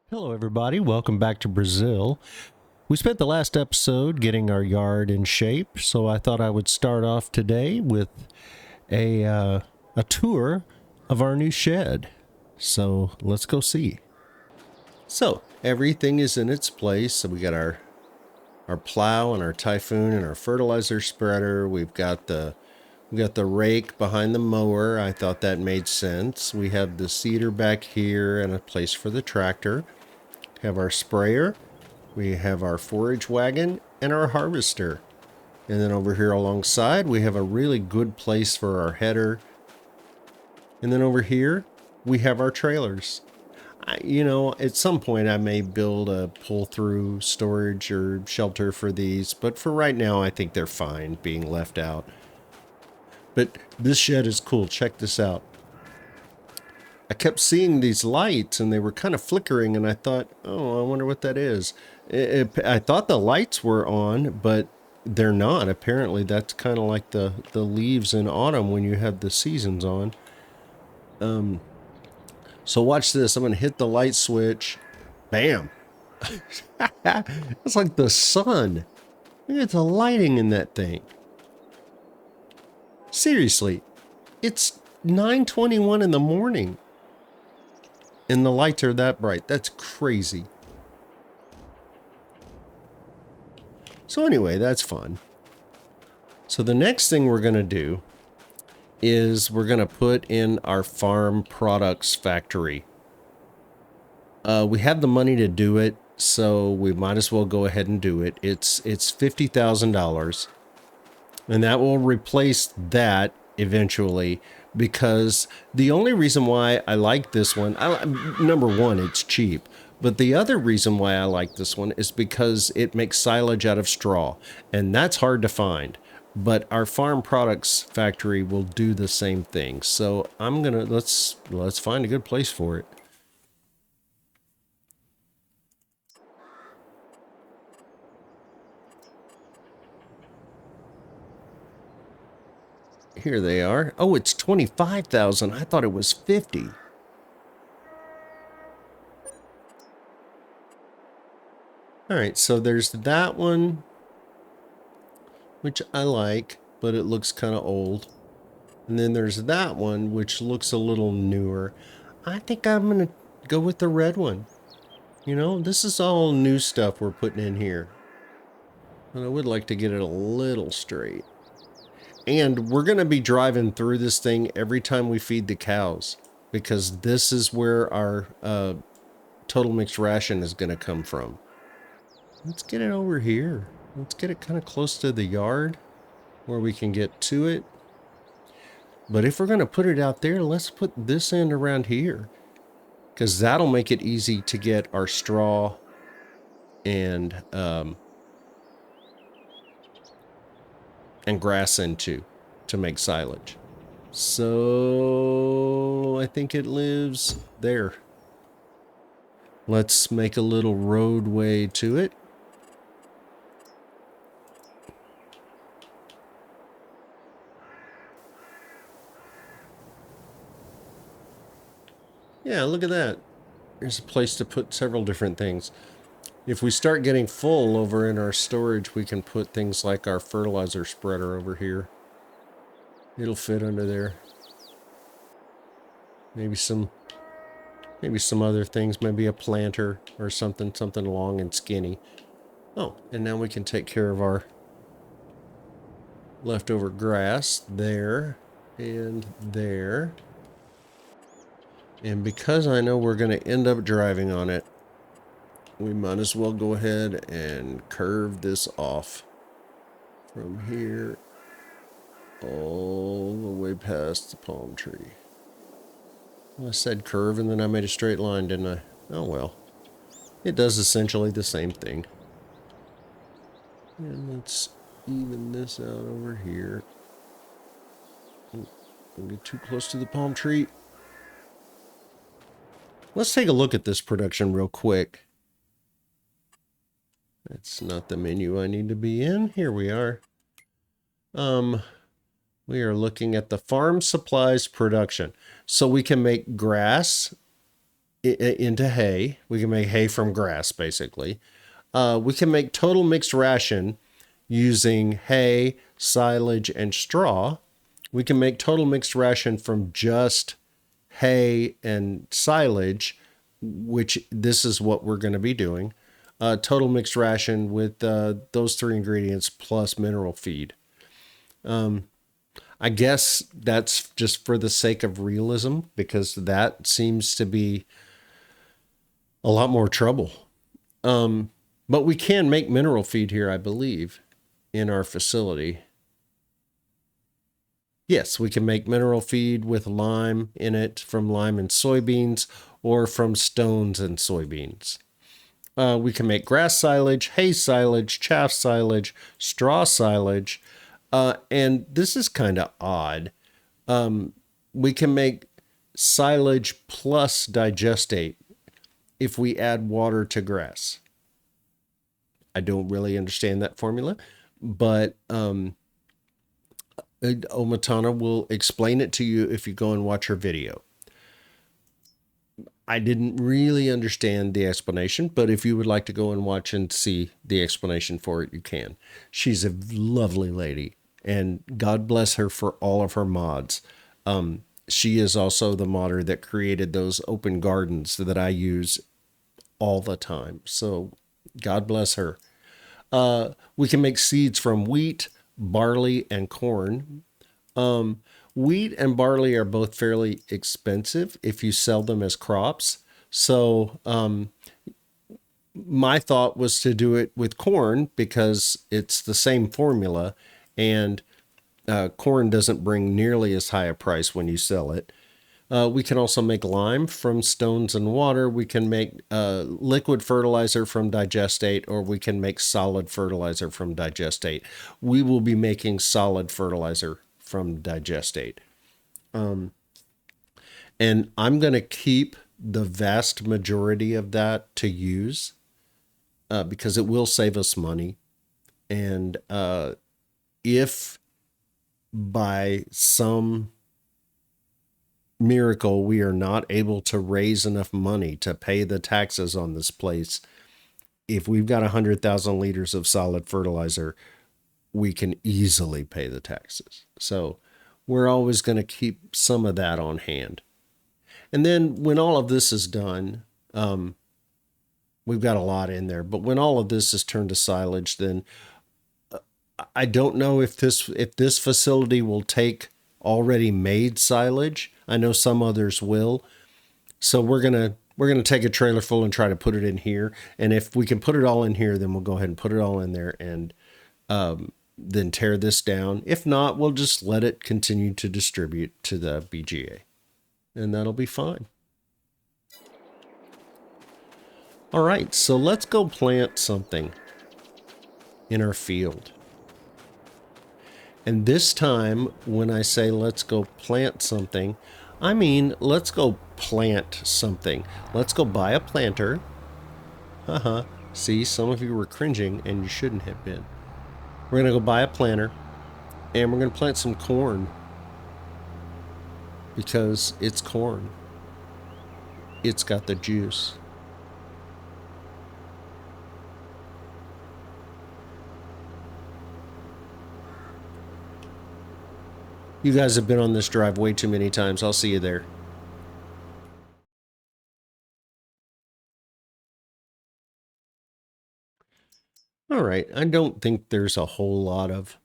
Hello, everybody. Welcome back to Brazil. We spent the last episode getting our yard in shape, so I thought I would start off today with a tour of our new shed. So let's go see. So everything is in its place. So we got our plow and our Typhoon and our fertilizer spreader. We got the rake behind the mower. I thought that made sense. We have the seeder back here and a place for the tractor. Have our sprayer. We have our forage wagon and our harvester. And then over here alongside, we have a really good place for our header. And then over here, we have our trailers. At some point I may build a pull-through storage or shelter for these, but for right now, I think they're fine being left out. But this shed is cool. Check this out. I kept seeing these lights and they were kind of flickering, and I thought, oh, I wonder what that is. I thought the lights were on, but they're not. Apparently that's kind of like the leaves in autumn when you have the seasons on. So watch this. I'm going to hit the light switch. Bam. It's like the sun. Look at the lighting in that thing. Seriously, it's 9:21 in the morning. And the lights are that bright. That's crazy. So anyway, that's fun. So the next thing we're going to do is we're going to put in our farm products factory. We have the money to do it, so we might as well go ahead and do it. It's $50,000, and that will replace that eventually, because the only reason why I like this one, number one, it's cheap. But the other reason why I like this one is because it makes silage out of straw, and that's hard to find. But our farm products factory will do the same thing. So let's find a good place for it. Here they are. Oh, it's 25,000. I thought it was 50. All right, so there's that one, which I like, but it looks kind of old. And then there's that one, which looks a little newer. I think I'm going to go with the red one. You know, this is all new stuff we're putting in here. But I would like to get it a little straight. And we're going to be driving through this thing every time we feed the cows, because this is where our total mixed ration is going to come from. Let's get it over here. Let's get it kind of close to the yard where we can get to it. But if we're going to put it out there, let's put this end around here, because that'll make it easy to get our straw and grass into to make silage. So I think it lives there. Let's make a little roadway to it. Yeah, look at that. There's a place to put several different things. If we start getting full over in our storage, we can put things like our fertilizer spreader over here. It'll fit under there. Maybe some other things, maybe a planter or something long and skinny. Oh, and now we can take care of our leftover grass there and there. And because I know we're going to end up driving on it, we might as well go ahead and curve this off from here all the way past the palm tree. I said curve and then I made a straight line, didn't I? Oh well. It does essentially the same thing. And let's even this out over here. Don't get too close to the palm tree. Let's take a look at this production real quick. That's not the menu I need to be in. Here we are. We are looking at the farm supplies production. So we can make grass into hay. We can make hay from grass, basically. We can make total mixed ration using hay, silage, and straw. We can make total mixed ration from just hay and silage, which this is what we're going to be doing. Total mixed ration with those three ingredients plus mineral feed. I guess that's just for the sake of realism because that seems to be a lot more trouble. But we can make mineral feed here, I believe, in our facility. Yes, we can make mineral feed with lime in it from lime and soybeans or from stones and soybeans. We can make grass silage, hay silage, chaff silage, straw silage, and this is kind of odd. We can make silage plus digestate if we add water to grass. I don't really understand that formula, but Omatana will explain it to you if you go and watch her video. I didn't really understand the explanation, but if you would like to go and watch and see the explanation for it, you can. She's a lovely lady, and God bless her for all of her mods. She is also the modder that created those open gardens that I use all the time. So God bless her. We can make seeds from wheat, barley, and corn. Wheat and barley are both fairly expensive if you sell them as crops. So my thought was to do it with corn because it's the same formula, and corn doesn't bring nearly as high a price when you sell it. We can also make lime from stones and water. We can make liquid fertilizer from digestate, or we can make solid fertilizer from digestate. We will be making solid fertilizer from digestate. And I'm going to keep the vast majority of that to use because it will save us money. And if by some miracle we are not able to raise enough money to pay the taxes on this place, if we've got 100,000 liters of solid fertilizer, we can easily pay the taxes. So we're always going to keep some of that on hand. And then when all of this is done, we've got a lot in there, but when all of this is turned to silage, then I don't know if this facility will take already made silage. I know some others will. So we're gonna take a trailer full and try to put it in here. And if we can put it all in here, then we'll go ahead and put it all in there and then tear this down. If not, we'll just let it continue to distribute to the BGA. And that'll be fine. All right, so let's go plant something in our field. And this time, when I say let's go plant something, I mean let's go plant something. Let's go buy a planter. See, some of you were cringing and you shouldn't have been. We're going to go buy a planter and we're going to plant some corn because it's corn. It's got the juice. You guys have been on this drive way too many times. I'll see you there. All right. I don't think there's a whole lot of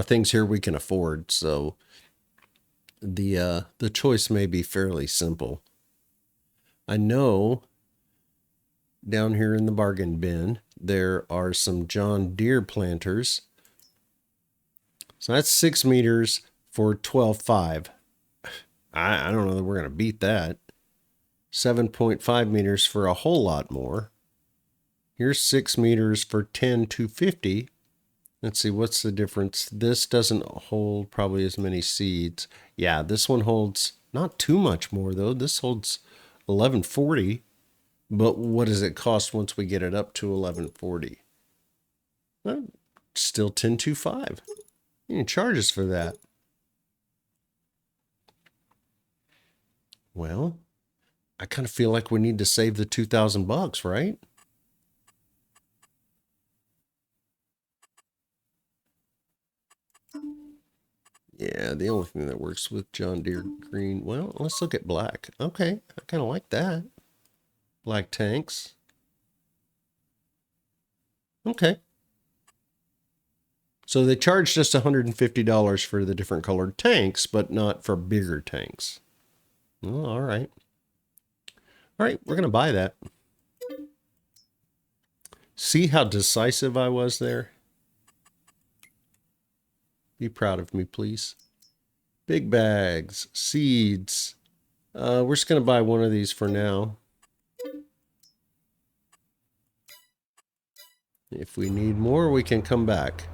things here we can afford, so the choice may be fairly simple. I know down here in the bargain bin there are some John Deere planters. So that's 6 meters for 12.5. I don't know that we're going to beat that. 7.5 meters for a whole lot more. Here's 6 meters for 10,250. Let's see, what's the difference? This doesn't hold probably as many seeds. Yeah, this one holds not too much more, though. This holds 1140. But what does it cost once we get it up to 1140? Well, still 10.25. You can charge us for that. Well, I kind of feel like we need to save the $2,000, right? Yeah, the only thing that works with John Deere green. Well, let's look at black. Okay, I kind of like that. Black tanks. Okay. So they charged us $150 for the different colored tanks, but not for bigger tanks. Oh, all right. All right, we're going to buy that. See how decisive I was there? Be proud of me, please. Big bags, seeds. We're just going to buy one of these for now. If we need more, we can come back.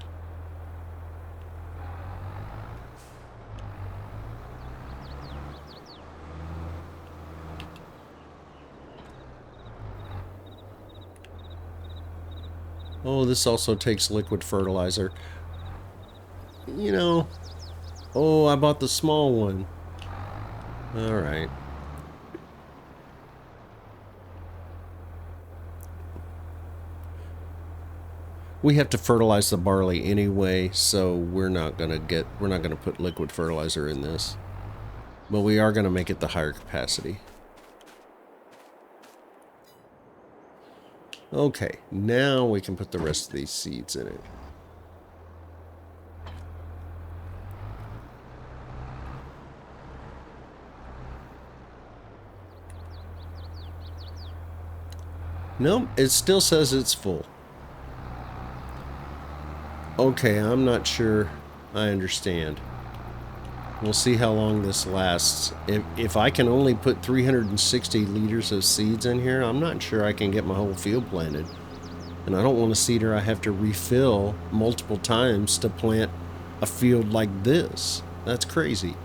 Oh, this also takes liquid fertilizer. You know, oh, I bought the small one. All right. We have to fertilize the barley anyway, so we're not gonna put liquid fertilizer in this. But we are gonna make it the higher capacity. Okay, now we can put the rest of these seeds in it. Nope, it still says it's full. Okay, I'm not sure I understand. We'll see how long this lasts. If I can only put 360 liters of seeds in here, I'm not sure I can get my whole field planted. And I don't want a seeder I have to refill multiple times to plant a field like this. That's crazy.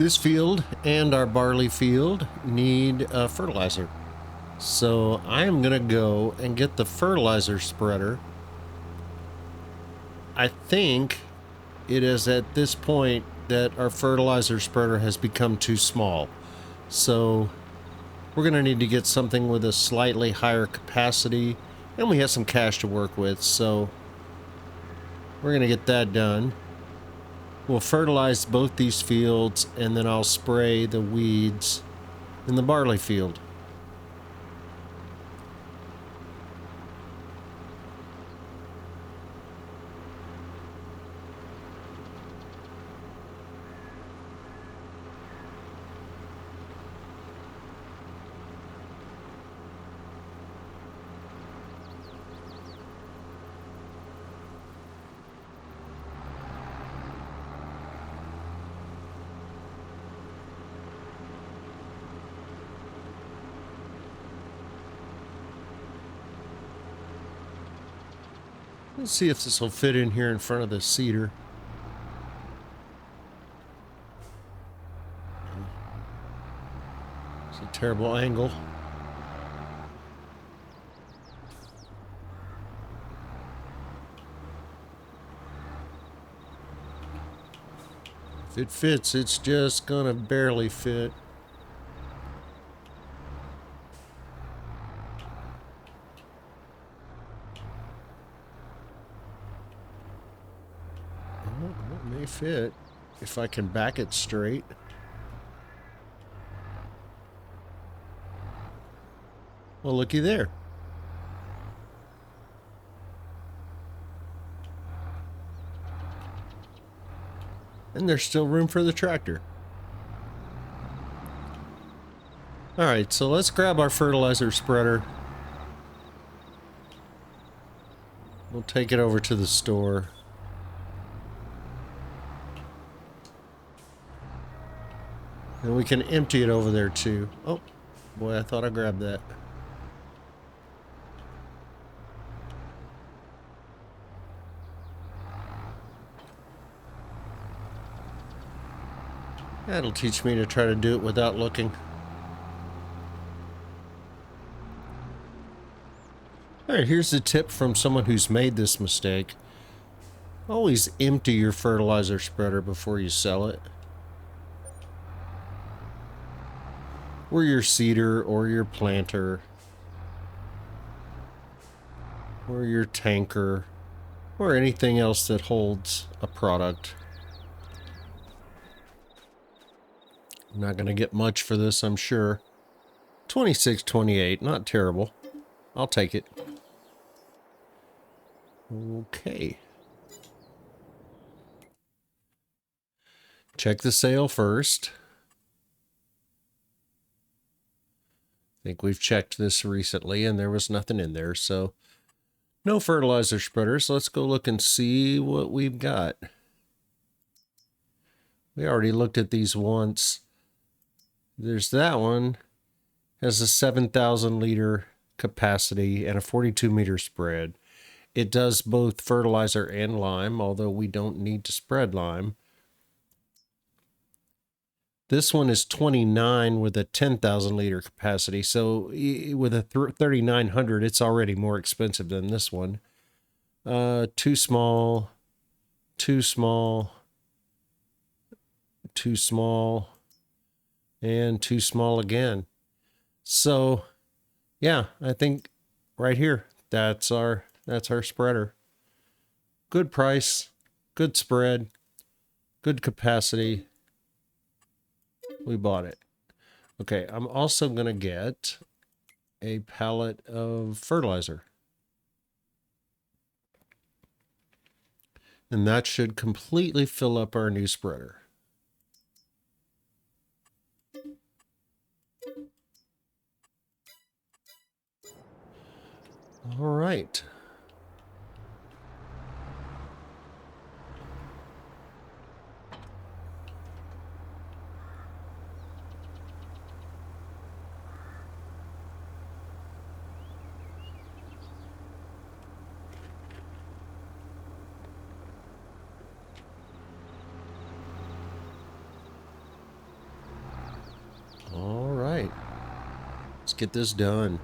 This field and our barley field need fertilizer. So I am going to go and get the fertilizer spreader. I think it is at this point that our fertilizer spreader has become too small. So we're going to need to get something with a slightly higher capacity, and we have some cash to work with, so we're going to get that done. We'll fertilize both these fields, and then I'll spray the weeds in the barley field. Let's see if this will fit in here in front of the cedar. It's a terrible angle. If it fits, it's just gonna barely fit. It may fit if I can back it straight. Well, looky there. And there's still room for the tractor. Alright, so let's grab our fertilizer spreader. We'll take it over to the store. And we can empty it over there too. Oh, boy, I thought I grabbed that. That'll teach me to try to do it without looking. Alright, here's the tip from someone who's made this mistake. Always empty your fertilizer spreader before you sell it. Or your seeder, or your planter, or your tanker, or anything else that holds a product. I'm not going to get much for this, I'm sure. $26.28, not terrible. I'll take it. Okay. Check the sale first. I think we've checked this recently and there was nothing in there, so no fertilizer spreaders. Let's go look and see what we've got. We already looked at these once. There's that one. Has a 7,000 liter capacity and a 42 meter spread. It does both fertilizer and lime, although we don't need to spread lime. This one is 29 with a 10,000 liter capacity. So with a 3,900, it's already more expensive than this one. Too small, too small, too small, and too small again. So yeah, I think right here, that's our spreader. Good price, good spread, good capacity. We bought it. Okay, I'm also going to get a pallet of fertilizer. And that should completely fill up our new spreader. All right. Let's get this done.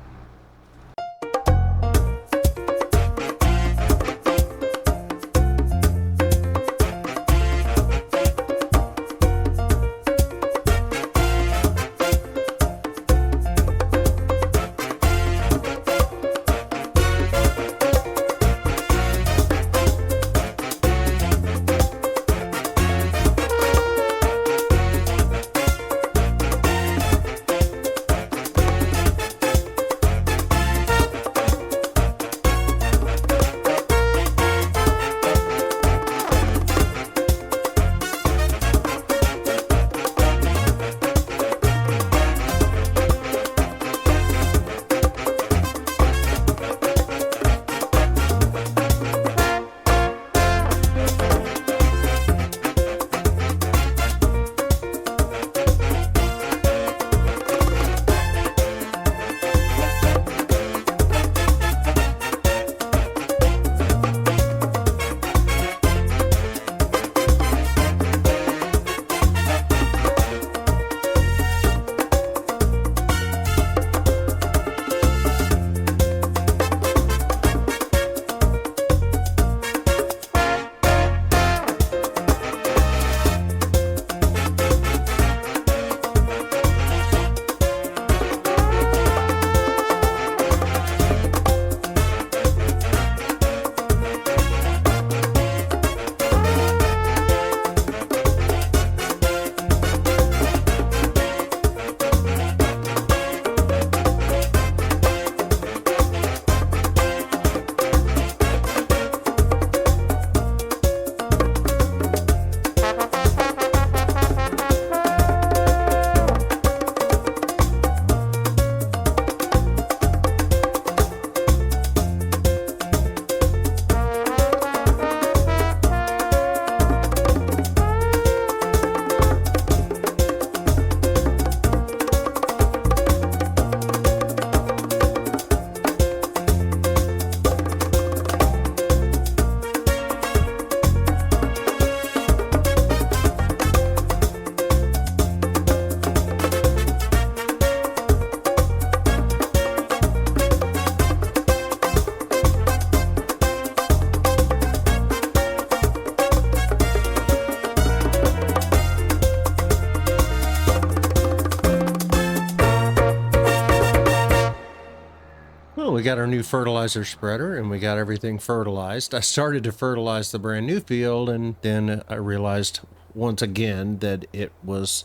Well, we got our new fertilizer spreader and we got everything fertilized. I started to fertilize the brand new field, and then I realized once again that it was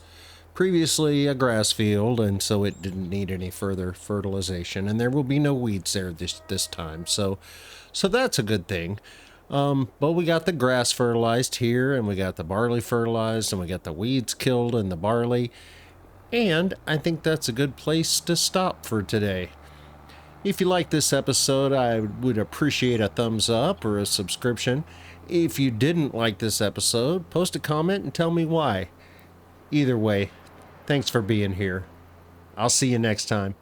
previously a grass field, and so it didn't need any further fertilization, and there will be no weeds there this time. So that's a good thing. But we got the grass fertilized here, and we got the barley fertilized, and we got the weeds killed in the barley. And I think that's a good place to stop for today. If you like this episode, I would appreciate a thumbs up or a subscription. If you didn't like this episode, post a comment and tell me why. Either way, thanks for being here. I'll see you next time.